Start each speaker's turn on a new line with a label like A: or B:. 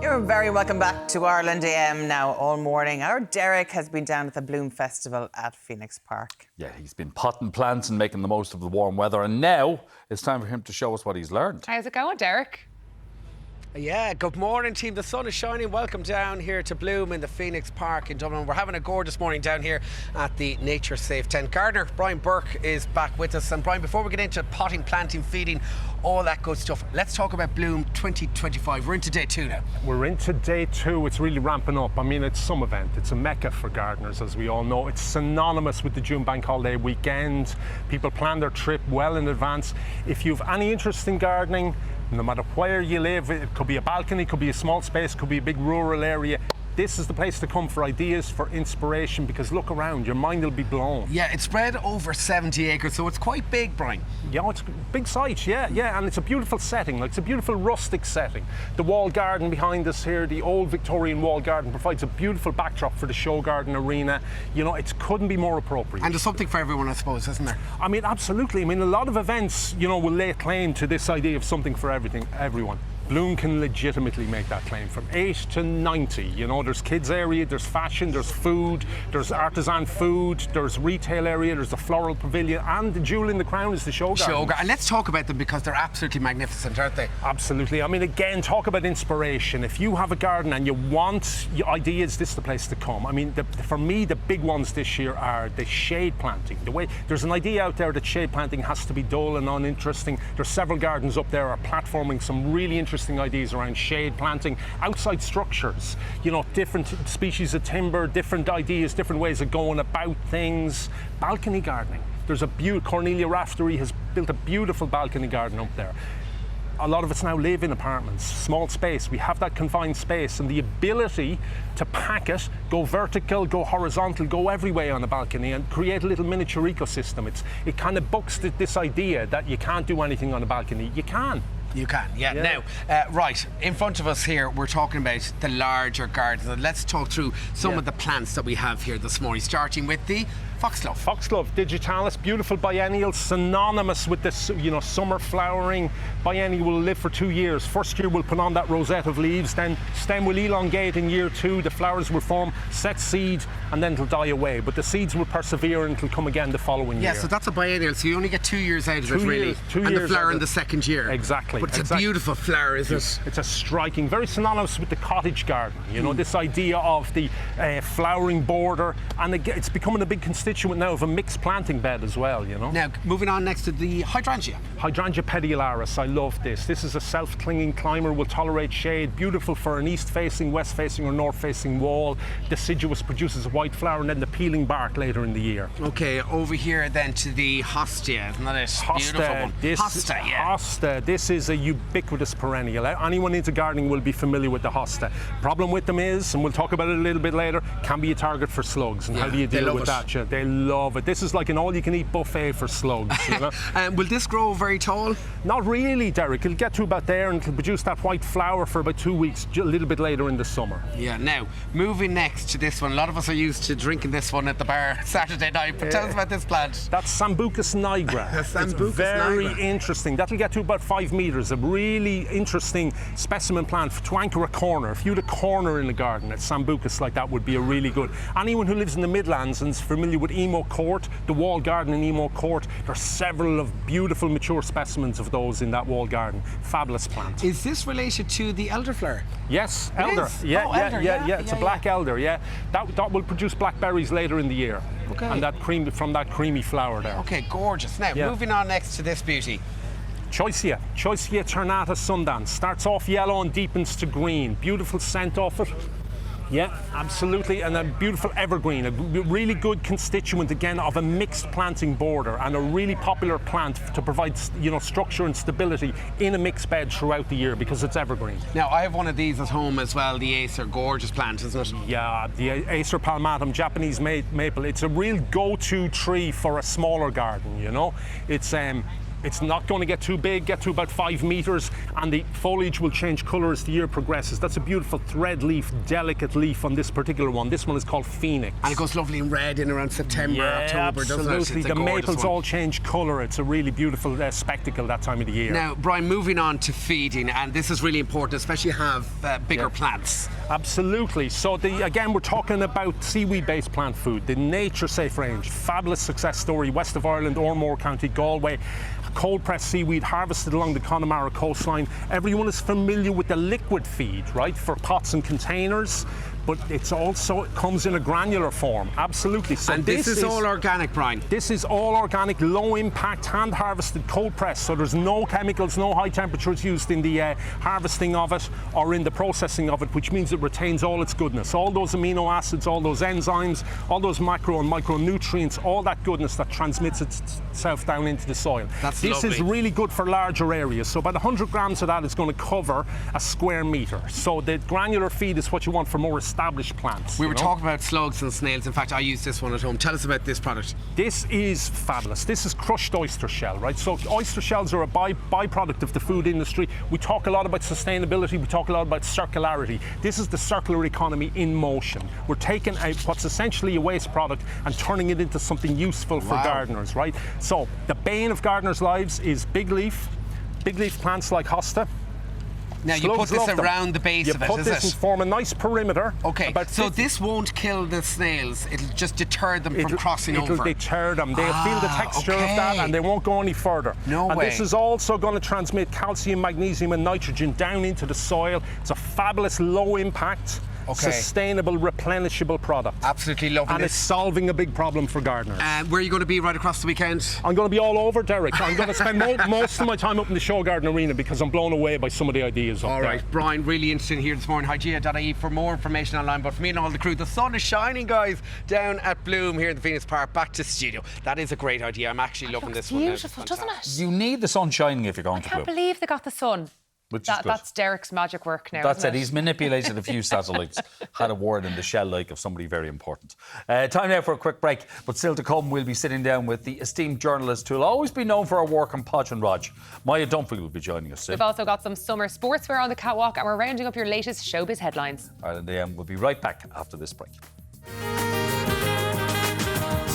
A: You're very welcome back to Ireland AM now all morning. Our Derek has been down at the Bloom Festival at Phoenix Park.
B: Yeah, he's been potting plants and making the most of the warm weather, and now it's time for him to show us what he's learned.
C: How's it going, Derek?
D: Yeah, good morning, team. The sun is shining. Welcome down here to Bloom in the Phoenix Park in Dublin. We're having a gorgeous morning down here at the Nature Safe tent. Gardener Brian Burke is back with us. And Brian, before we get into potting, planting, feeding, all that good stuff, let's talk about Bloom 2025. We're into day 2 now.
E: We're into day 2. It's really ramping up. I mean, it's some event. It's a mecca for gardeners, as we all know. It's synonymous with the June Bank Holiday weekend. People plan their trip well in advance. If you've any interest in gardening, no matter where you live, it could be a balcony, could be a small space, could be a big rural area, this is the place to come for ideas, for inspiration, because look around, your mind will be blown.
D: Yeah, it's spread over 70 acres, so it's quite big, Brian.
E: Yeah, it's a big site, yeah, and it's a beautiful setting, like it's a beautiful rustic setting. The wall garden behind us here, the old Victorian wall garden, provides a beautiful backdrop for the show garden arena. You know, it couldn't be more appropriate.
D: And there's something for everyone, I suppose, isn't there?
E: I mean, absolutely. I mean, a lot of events, you know, will lay claim to this idea of something for everyone. Bloom can legitimately make that claim from 8 to 90. You know, there's kids area, there's fashion, there's food, there's artisan food, there's retail area, there's the floral pavilion, and the jewel in the crown is the show garden.
D: And let's talk about them because they're absolutely magnificent, aren't they?
E: Absolutely. I mean, again, talk about inspiration. If you have a garden and you want ideas, this is the place to come. I mean, for me, the big ones this year are the shade planting. There's an idea out there that shade planting has to be dull and uninteresting. There's several gardens up there are platforming some really interesting ideas around shade planting, outside structures, you know, different species of timber, different ideas, different ways of going about things. Balcony gardening. There's Cornelia Raftery has built a beautiful balcony garden up there. A lot of us now live in apartments, small space. We have that confined space and the ability to pack it, go vertical, go horizontal, go every way on a balcony and create a little miniature ecosystem. It kind of bucks this idea that you can't do anything on a balcony. You can.
D: You can, yeah. Now, right, in front of us here, we're talking about the larger gardens. And let's talk through some of the plants that we have here this morning, starting with the foxglove.
E: Foxglove digitalis, beautiful biennial, synonymous with this, you know, summer flowering. Biennial will live for 2 years. First year we'll put on that rosette of leaves, then stem will elongate in year 2, the flowers will form, set seed, and then it'll die away. But the seeds will persevere and it'll come again the following year.
D: Yeah, so that's a biennial, so you only get 2 years out of it, really.
E: 2 years.
D: And the flower in the second year.
E: Exactly.
D: But it's a beautiful flower, isn't it?
E: It's a striking, very synonymous with the cottage garden. You know, this idea of the flowering border, and it's becoming a big constituent now of a mixed planting bed as well, you know.
D: Now, moving on next to the hydrangea.
E: Hydrangea pedicularis, I love this. This is a self-clinging climber, will tolerate shade, beautiful for an east-facing, west-facing or north-facing wall. Deciduous, produces a white flower and then the peeling bark later in the year.
D: Okay, over here then to the hostia, isn't that it?
E: Hosta,
D: Beautiful one. Hosta, yeah.
E: Hosta, this is a ubiquitous perennial. Anyone into gardening will be familiar with the hosta. Problem with them is, and we'll talk about it a little bit later, can be a target for slugs. And how do you deal with that? Yeah, they love it. This is like an all-you-can-eat buffet for slugs, you know?
D: Will this grow very tall?
E: Not really, Derek. It'll get to about there and it'll produce that white flower for about 2 weeks, a little bit later in the summer.
D: Yeah, now, moving next to this one. A lot of us are used to drinking this one at the bar Saturday night, but tell us about this plant.
E: That's Sambucus nigra.
D: Sambucus
E: it's very
D: nigra.
E: interesting. That'll get to about 5 metres. A really interesting specimen plant to anchor a corner. If you had a corner in the garden, a Sambucus like that would be a really good. Anyone who lives in the Midlands and is familiar with Emo Court, the wall garden in Emo Court, there's several of beautiful mature specimens of those in that wall garden. Fabulous plant.
D: Is this related to the elderflower?
E: Yes,
D: It
E: elder.
D: is?
E: Yeah,
D: Oh,
E: yeah,
D: elder,
E: yeah,
D: yeah,
E: It's
D: yeah,
E: a black elder. Yeah, that will produce blackberries later in the year.
D: Okay.
E: And that from that creamy flower there.
D: Okay, gorgeous. Now, moving on next to this beauty.
E: Choicea ternata sundance. Starts off yellow and deepens to green. Beautiful scent off it. Yeah, absolutely, and a beautiful evergreen, a really good constituent again of a mixed planting border, and a really popular plant to provide, you know, structure and stability in a mixed bed throughout the year because it's evergreen.
D: Now, I have one of these at home as well, the Acer, gorgeous plant, isn't it?
E: Yeah, the Acer palmatum, Japanese maple. It's a real go-to tree for a smaller garden. You know, it's It's not going to get too big, get to about 5 metres, and the foliage will change colour as the year progresses. That's a beautiful thread leaf, delicate leaf on this particular one. This one is called Phoenix.
D: And it goes lovely in red in around September, October, doesn't it?
E: Absolutely.
D: It's a
E: The
D: gorgeous
E: maples
D: one.
E: all change colour. It's a really beautiful spectacle that time of the year.
D: Now, Brian, moving on to feeding, and this is really important, especially have bigger plants.
E: Absolutely. So again, we're talking about seaweed-based plant food, the Nature Safe range. Fabulous success story, west of Ireland, Ormore County, Galway. Cold-pressed seaweed harvested along the Connemara coastline. Everyone is familiar with the liquid feed, right, for pots and containers, but it comes in a granular form. Absolutely. So
D: And this is all organic, Brian?
E: This is all organic, low-impact, hand-harvested, cold-pressed, so there's no chemicals, no high temperatures used in the harvesting of it or in the processing of it, which means it retains all its goodness. All those amino acids, all those enzymes, all those macro and micronutrients, all that goodness that transmits itself down into the soil. This is really good for larger areas. So about 100 grams of that is going to cover a square metre. So the granular feed is what you want for more established plants.
D: We were talking about slugs and snails. In fact, I use this one at home. Tell us about this product.
E: This is fabulous. This is crushed oyster shell, right? So oyster shells are a byproduct of the food industry. We talk a lot about sustainability. We talk a lot about circularity. This is the circular economy in motion. We're taking what's essentially a waste product and turning it into something useful for gardeners, right? So the bane of gardeners' lives is big leaf plants like hosta.
D: Now, you put this around the base of it, is it?
E: You put this and form a nice perimeter.
D: Okay, so this won't kill the snails. It'll just deter them from crossing over.
E: It'll deter them. They'll feel the texture of that and they won't go any further.
D: No way.
E: And this is also going to transmit calcium, magnesium and nitrogen down into the soil. It's a fabulous low-impact, sustainable, replenishable product.
D: Absolutely lovely.
E: And it's solving a big problem for gardeners.
D: Where are you going to be right across the weekend?
E: I'm going to be all over, Derek. I'm going to spend most of my time up in the Show Garden Arena because I'm blown away by some of the ideas up there.
D: All right, Brian, really interesting here this morning. Hygieia.ie for more information online. But for me and all the crew, the sun is shining, guys, down at Bloom here in the Phoenix Park. Back to studio. That is a great idea. I'm actually loving this one.
C: Beautiful, doesn't it?
B: You need the sun shining if you're going to
C: I can't
B: Bloom.
C: believe they got the sun.
B: Which is good.
C: That's Derek's magic work now.
B: That's
C: isn't
B: it. He's manipulated a few satellites, had a word in the shell like of somebody very important. Time now for a quick break, but still to come, we'll be sitting down with the esteemed journalist who'll always be known for her work on Podge and Rog. Maya Dunphy will be joining us soon.
C: We've also got some summer sportswear on the catwalk and we're rounding up your latest showbiz headlines.
B: Ireland AM will be right back after this break.